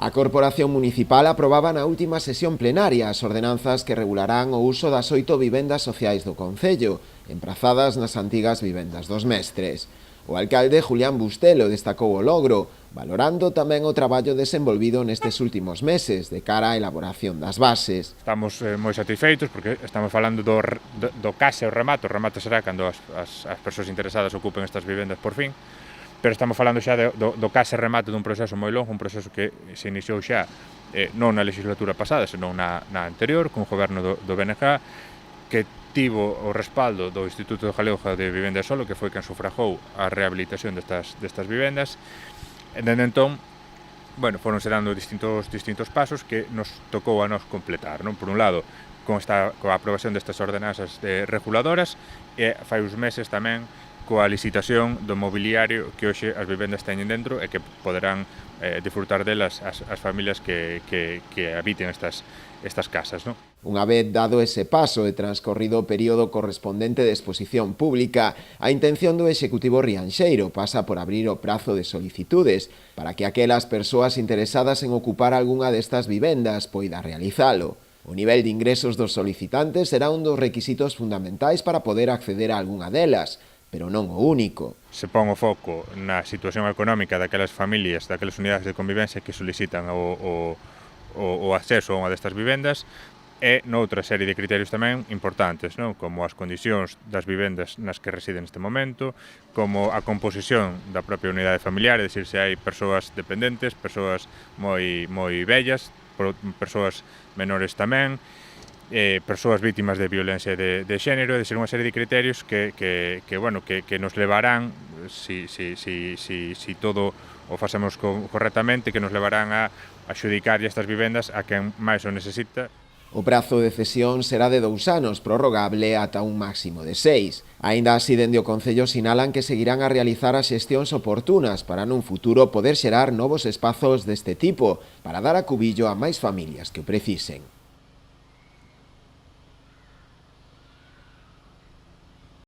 A Corporación Municipal aprobaba na última sesión plenaria as ordenanzas que regularán o uso das 8 vivendas sociais do concello, emprazadas nas antigas vivendas dos mestres. O alcalde Julián Bustelo destacou o logro, valorando tamén o traballo desenvolvido nestes últimos meses de cara á elaboración das bases. Estamos moi satisfeitos porque estamos falando do case ao remate. O remate será cando as persoas interesadas ocupen estas vivendas por fin, pero estamos falando xa do case remate dun proceso moi longo, un proceso que se iniciou xa non na legislatura pasada, senón na anterior, con o goberno do BNG, que tivo o respaldo do Instituto Galego de Vivenda e Solo, que foi quen sufragou a rehabilitación destas vivendas. E dende entón, foronse dando distintos pasos que nos tocou a nos completar, non? Por un lado, coa aprobación destas ordenanzas reguladoras, e fai uns meses tamén coa licitación do mobiliario que hoxe as vivendas teñen dentro e que poderán disfrutar delas as familias que habiten estas casas, non? Unha vez dado ese paso e transcorrido o período correspondente de exposición pública, a intención do Executivo rianxeiro pasa por abrir o prazo de solicitudes para que aquelas persoas interesadas en ocupar algunha destas vivendas poida realizalo. O nivel de ingresos dos solicitantes será un dos requisitos fundamentais para poder acceder a algunha delas, pero non o único. Se pon o foco na situación económica daquelas familias, daquelas unidades de convivencia que solicitan o acceso a unha destas vivendas, e noutra serie de criterios tamén importantes, non? Como as condicións das vivendas nas que residen neste momento, como a composición da propia unidade familiar, é dicir, se hai persoas dependentes, persoas moi vellas, persoas menores tamén, persoas vítimas de violencia de xénero, é dicir, unha serie de criterios que nos levarán, si todo o facemos correctamente, que nos levarán a adxudicar estas vivendas a quen máis o necesita. O prazo de cesión será de 2 anos, prorrogable ata un máximo de 6. Aínda así, dende o Concello sinalan que seguirán a realizar as xestións oportunas para nun futuro poder xerar novos espazos deste tipo para dar acubillo a máis familias que o precisen.